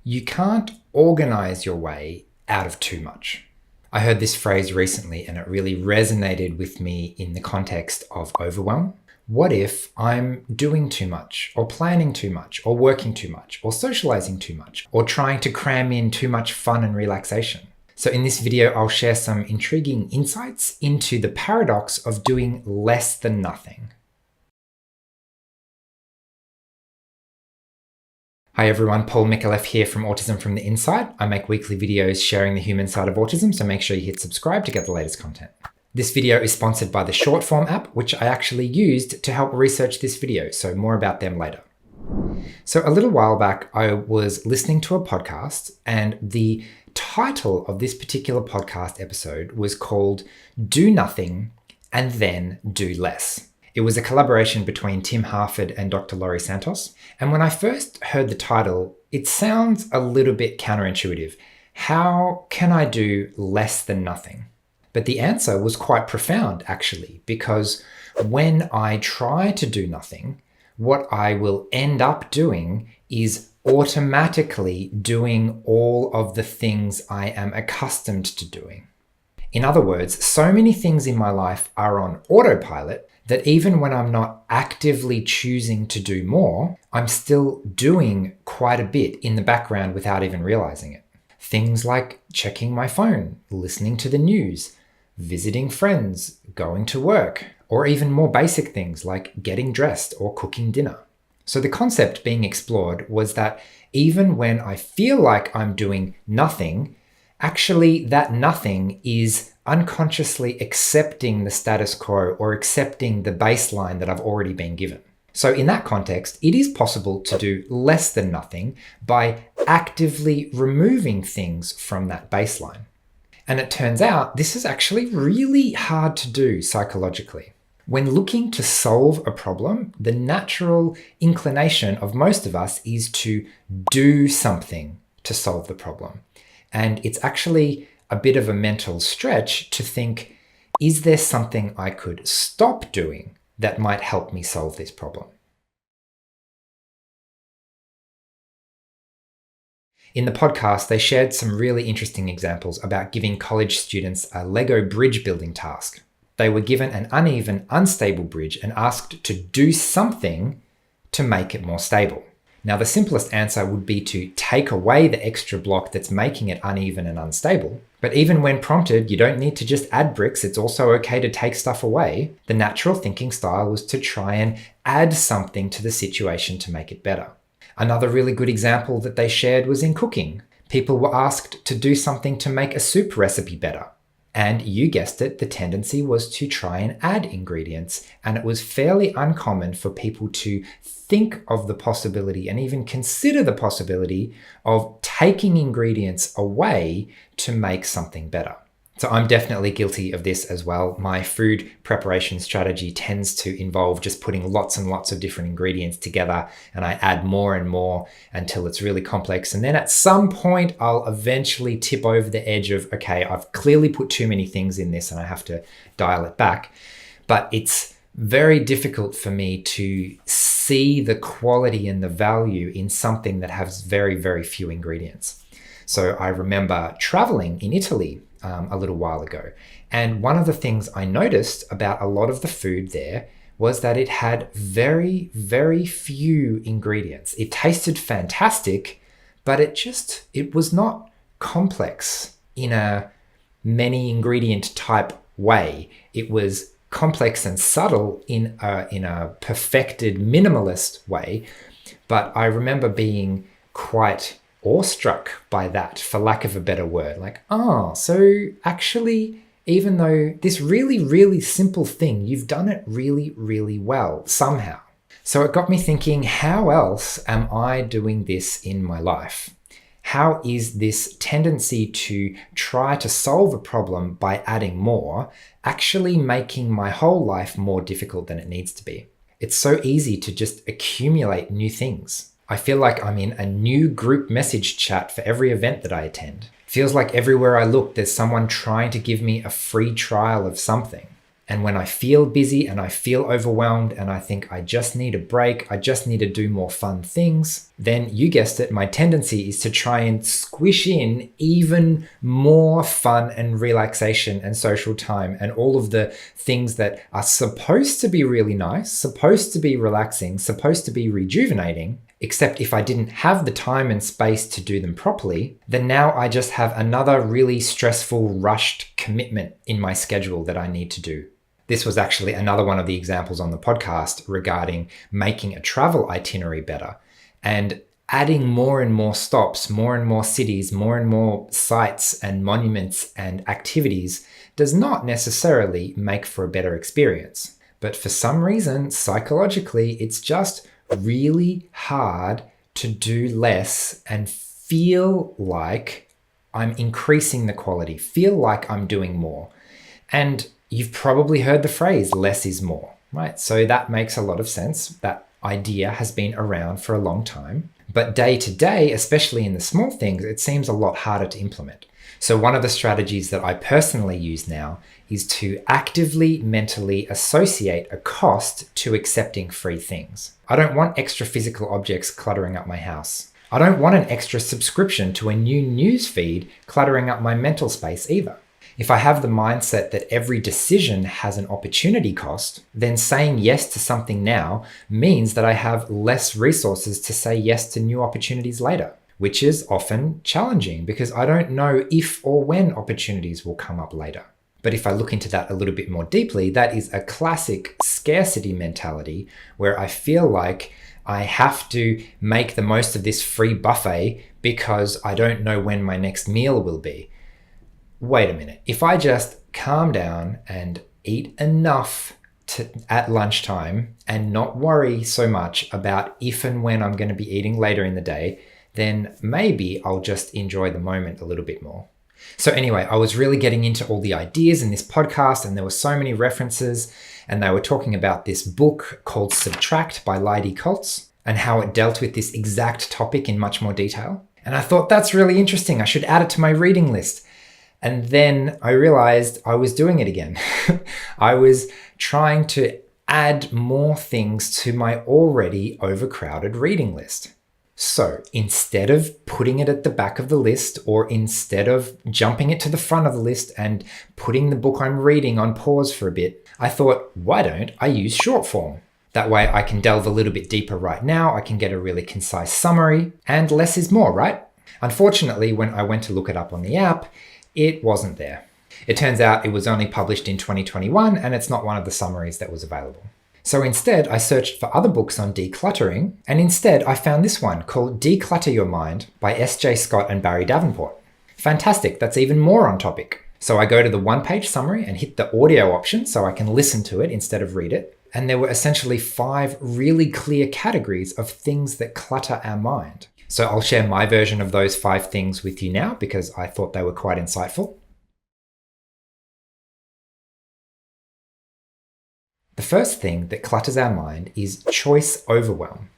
You can't organize your way out of too much. I heard this phrase recently and it really resonated with me in the context of overwhelm. What if I'm doing too much, or planning too much, or working too much, or socializing too much, or trying to cram in too much fun and relaxation? So in this video, I'll share some intriguing insights into the paradox of doing less than nothing. Hi everyone, Paul Micallef here from Autism from the Inside. I make weekly videos sharing the human side of autism, so make sure you hit subscribe to get the latest content. This video is sponsored by the Shortform app, which I actually used to help research this video, so more about them later. So a little while back, I was listening to a podcast, and the title of this particular podcast episode was called Do Nothing and Then Do Less. It was a collaboration between Tim Harford and Dr. Laurie Santos. And when I first heard the title, it sounds a little bit counterintuitive. How can I do less than nothing? But the answer was quite profound, actually, because when I try to do nothing, what I will end up doing is automatically doing all of the things I am accustomed to doing. In other words, so many things in my life are on autopilot that even when I'm not actively choosing to do more, I'm still doing quite a bit in the background without even realizing it. Things like checking my phone, listening to the news, visiting friends, going to work, or even more basic things like getting dressed or cooking dinner. So the concept being explored was that even when I feel like I'm doing nothing, actually that nothing is unconsciously accepting the status quo or accepting the baseline that I've already been given. So in that context, it is possible to do less than nothing by actively removing things from that baseline. And it turns out this is actually really hard to do psychologically. When looking to solve a problem, the natural inclination of most of us is to do something to solve the problem. And it's actually a bit of a mental stretch to think, is there something I could stop doing that might help me solve this problem? In the podcast, they shared some really interesting examples about giving college students a Lego bridge building task. They were given an uneven, unstable bridge and asked to do something to make it more stable. Now, the simplest answer would be to take away the extra block that's making it uneven and unstable. But even when prompted, you don't need to just add bricks. It's also okay to take stuff away. The natural thinking style was to try and add something to the situation to make it better. Another really good example that they shared was in cooking. People were asked to do something to make a soup recipe better. And you guessed it, the tendency was to try and add ingredients. And it was fairly uncommon for people to think of the possibility and even consider the possibility of taking ingredients away to make something better. So I'm definitely guilty of this as well. My food preparation strategy tends to involve just putting lots and lots of different ingredients together, and I add more and more until it's really complex. And then at some point, I'll eventually tip over the edge of, okay, I've clearly put too many things in this and I have to dial it back. But it's very difficult for me to see the quality and the value in something that has very, very few ingredients. So I remember traveling in Italy a little while ago. And one of the things I noticed about a lot of the food there was that it had very, very few ingredients. It tasted fantastic, but it was not complex in a many ingredient type way. It was complex and subtle in a perfected minimalist way. But I remember being quite awestruck by that, for lack of a better word. Like, so actually, even though this really, really simple thing, you've done it really, really well somehow. So it got me thinking, how else am I doing this in my life? How is this tendency to try to solve a problem by adding more actually making my whole life more difficult than it needs to be? It's so easy to just accumulate new things. I feel like I'm in a new group message chat for every event that I attend. Feels like everywhere I look, there's someone trying to give me a free trial of something. And when I feel busy and I feel overwhelmed and I think I just need a break, I just need to do more fun things, then you guessed it, my tendency is to try and squish in even more fun and relaxation and social time and all of the things that are supposed to be really nice, supposed to be relaxing, supposed to be rejuvenating. Except if I didn't have the time and space to do them properly, then now I just have another really stressful, rushed commitment in my schedule that I need to do. This was actually another one of the examples on the podcast regarding making a travel itinerary better and adding more and more stops, more and more cities, more and more sites and monuments and activities does not necessarily make for a better experience. But for some reason, psychologically, it's just really hard to do less and feel like I'm increasing the quality, feel like I'm doing more. And you've probably heard the phrase, less is more, right? So that makes a lot of sense. That idea has been around for a long time. But day to day, especially in the small things, it seems a lot harder to implement. So one of the strategies that I personally use now is to actively mentally associate a cost to accepting free things. I don't want extra physical objects cluttering up my house. I don't want an extra subscription to a new news feed cluttering up my mental space either. If I have the mindset that every decision has an opportunity cost, then saying yes to something now means that I have less resources to say yes to new opportunities later, which is often challenging because I don't know if or when opportunities will come up later. But if I look into that a little bit more deeply, that is a classic scarcity mentality where I feel like I have to make the most of this free buffet because I don't know when my next meal will be. Wait a minute. If I just calm down and eat enough at lunchtime and not worry so much about if and when I'm going to be eating later in the day, then maybe I'll just enjoy the moment a little bit more. So anyway, I was really getting into all the ideas in this podcast and there were so many references and they were talking about this book called Subtract by Lydie Cults and how it dealt with this exact topic in much more detail. And I thought that's really interesting. I should add it to my reading list. And then I realized I was doing it again. I was trying to add more things to my already overcrowded reading list. So instead of putting it at the back of the list, or instead of jumping it to the front of the list and putting the book I'm reading on pause for a bit, I thought, why don't I use short form? That way I can delve a little bit deeper right now. I can get a really concise summary, and less is more, right? Unfortunately, when I went to look it up on the app, it wasn't there. It turns out it was only published in 2021 and it's not one of the summaries that was available. So instead, I searched for other books on decluttering, and instead I found this one called Declutter Your Mind by S.J. Scott and Barry Davenport. Fantastic, that's even more on topic. So I go to the one-page summary and hit the audio option so I can listen to it instead of read it. And there were essentially 5 really clear categories of things that clutter our mind. So I'll share my version of those 5 things with you now because I thought they were quite insightful. The first thing that clutters our mind is choice overwhelm.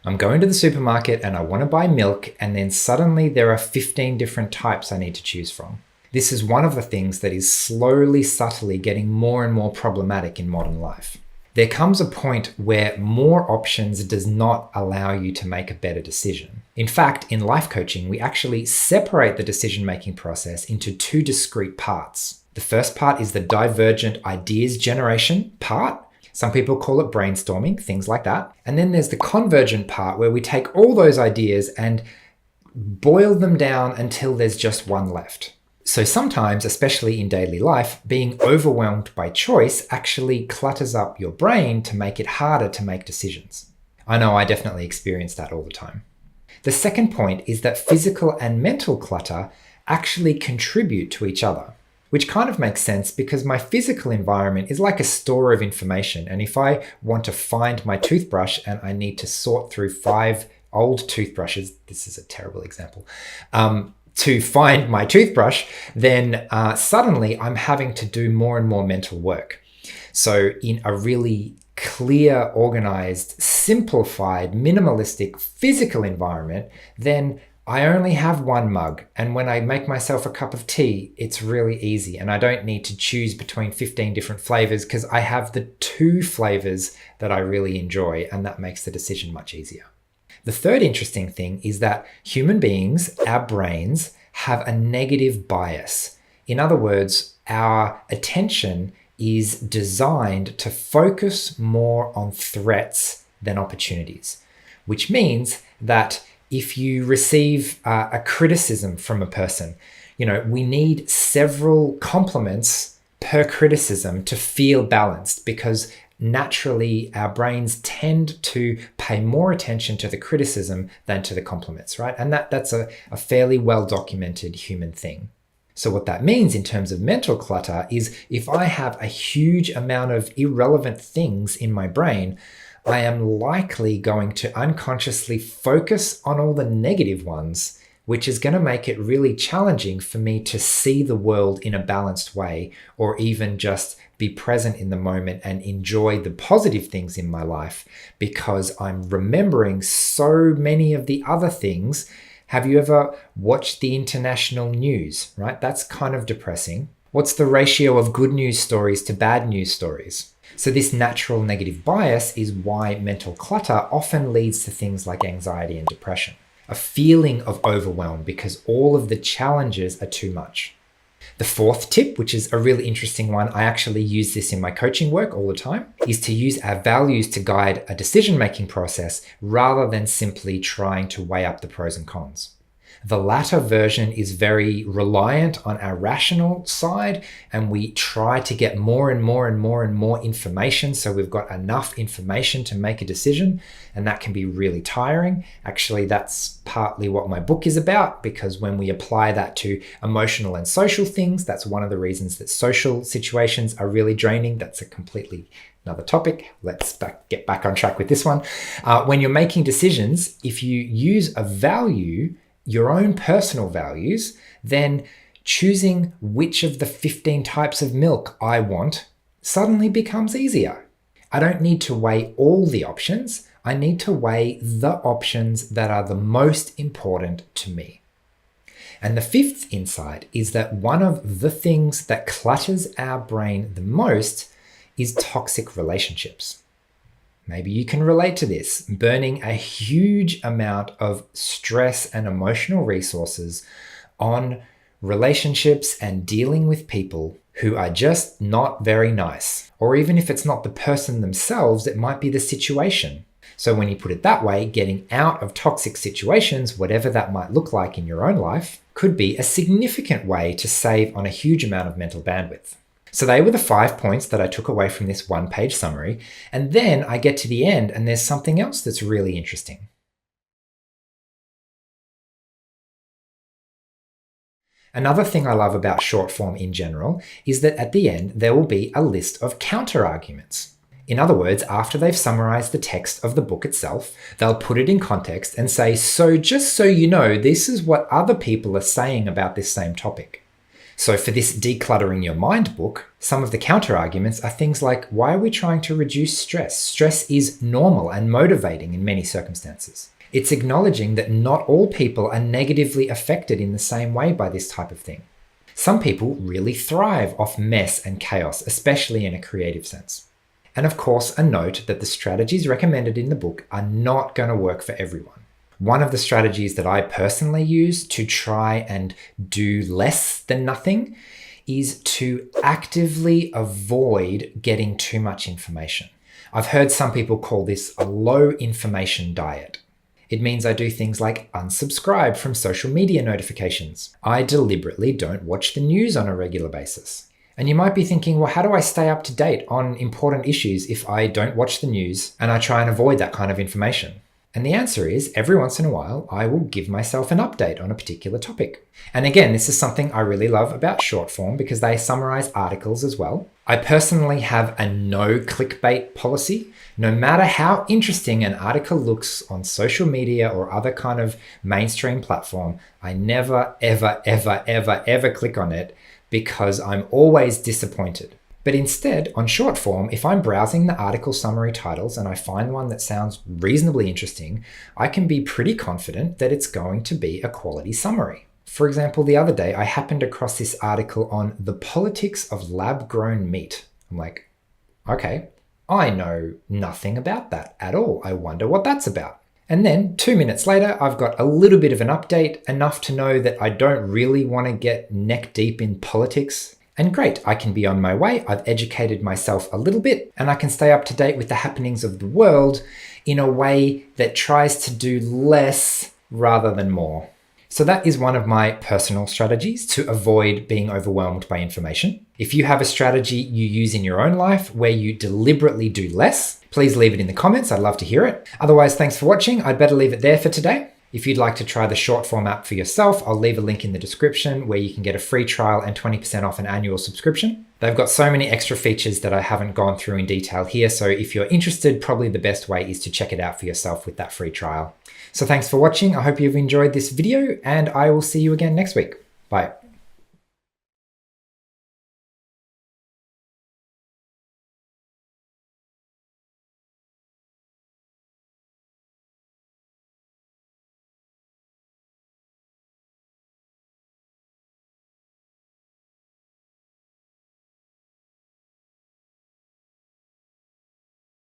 I'm going to the supermarket and I want to buy milk, and then suddenly there are 15 different types I need to choose from. This is one of the things that is slowly, subtly getting more and more problematic in modern life. There comes a point where more options does not allow you to make a better decision. In fact, in life coaching, we actually separate the decision-making process into 2 discrete parts. The first part is the divergent ideas generation part. Some people call it brainstorming, things like that. And then there's the convergent part where we take all those ideas and boil them down until there's just one left. So sometimes, especially in daily life, being overwhelmed by choice actually clutters up your brain to make it harder to make decisions. I know I definitely experience that all the time. The second point is that physical and mental clutter actually contribute to each other, which kind of makes sense because my physical environment is like a store of information. And if I want to find my toothbrush and I need to sort through 5 old toothbrushes, this is a terrible example, to find my toothbrush, then suddenly I'm having to do more and more mental work. So in a really clear, organized, simplified, minimalistic physical environment, then I only have one mug. And when I make myself a cup of tea, it's really easy. And I don't need to choose between 15 different flavors because I have the 2 flavors that I really enjoy, and that makes the decision much easier. The third interesting thing is that human beings, our brains, have a negative bias. In other words, our attention is designed to focus more on threats than opportunities, which means that if you receive a criticism from a person, we need several compliments per criticism to feel balanced, because naturally our brains tend to pay more attention to the criticism than to the compliments, right? And that's a fairly well documented human thing. So what that means in terms of mental clutter is if I have a huge amount of irrelevant things in my brain, I am likely going to unconsciously focus on all the negative ones, which is going to make it really challenging for me to see the world in a balanced way, or even just be present in the moment and enjoy the positive things in my life, because I'm remembering so many of the other things. Have you ever watched the international news, right? That's kind of depressing. What's the ratio of good news stories to bad news stories? So this natural negative bias is why mental clutter often leads to things like anxiety and depression, a feeling of overwhelm because all of the challenges are too much. The fourth tip, which is a really interesting one, I actually use this in my coaching work all the time, is to use our values to guide a decision-making process rather than simply trying to weigh up the pros and cons. The latter version is very reliant on our rational side, and we try to get more and more and more and more information so we've got enough information to make a decision, and that can be really tiring. Actually, that's partly what my book is about, because when we apply that to emotional and social things, that's one of the reasons that social situations are really draining. That's a completely another topic. Let's get back on track with this one. When you're making decisions, if you use a value, your own personal values, then choosing which of the 15 types of milk I want suddenly becomes easier. I don't need to weigh all the options. I need to weigh the options that are the most important to me. And the fifth insight is that one of the things that clutters our brain the most is toxic relationships. Maybe you can relate to this, burning a huge amount of stress and emotional resources on relationships and dealing with people who are just not very nice. Or even if it's not the person themselves, it might be the situation. So when you put it that way, getting out of toxic situations, whatever that might look like in your own life, could be a significant way to save on a huge amount of mental bandwidth. So they were the 5 points that I took away from this one-page summary. And then I get to the end and there's something else that's really interesting. Another thing I love about short form in general is that at the end, there will be a list of counterarguments. In other words, after they've summarized the text of the book itself, they'll put it in context and say, so just so you know, this is what other people are saying about this same topic. So for this Decluttering Your Mind book, some of the counterarguments are things like, why are we trying to reduce stress? Stress is normal and motivating in many circumstances. It's acknowledging that not all people are negatively affected in the same way by this type of thing. Some people really thrive off mess and chaos, especially in a creative sense. And of course, a note that the strategies recommended in the book are not going to work for everyone. One of the strategies that I personally use to try and do less than nothing is to actively avoid getting too much information. I've heard some people call this a low information diet. It means I do things like unsubscribe from social media notifications. I deliberately don't watch the news on a regular basis. And you might be thinking, well, how do I stay up to date on important issues if I don't watch the news and I try and avoid that kind of information? And the answer is, every once in a while, I will give myself an update on a particular topic. And again, this is something I really love about short form because they summarize articles as well. I personally have a no clickbait policy. No matter how interesting an article looks on social media or other kind of mainstream platform, I never, ever, ever, ever, ever click on it because I'm always disappointed. But instead, on short form, if I'm browsing the article summary titles and I find one that sounds reasonably interesting, I can be pretty confident that it's going to be a quality summary. For example, the other day, I happened across this article on the politics of lab-grown meat. I'm like, okay, I know nothing about that at all. I wonder what that's about. And then 2 minutes later, I've got a little bit of an update, enough to know that I don't really want to get neck deep in politics. And great, I can be on my way. I've educated myself a little bit, and I can stay up to date with the happenings of the world in a way that tries to do less rather than more. So that is one of my personal strategies to avoid being overwhelmed by information. If you have a strategy you use in your own life where you deliberately do less, please leave it in the comments. I'd love to hear it. Otherwise, thanks for watching. I'd better leave it there for today. If you'd like to try the short form app for yourself, I'll leave a link in the description where you can get a free trial and 20% off an annual subscription. They've got so many extra features that I haven't gone through in detail here, so if you're interested, probably the best way is to check it out for yourself with that free trial. So thanks for watching. I hope you've enjoyed this video, and I will see you again next week. Bye.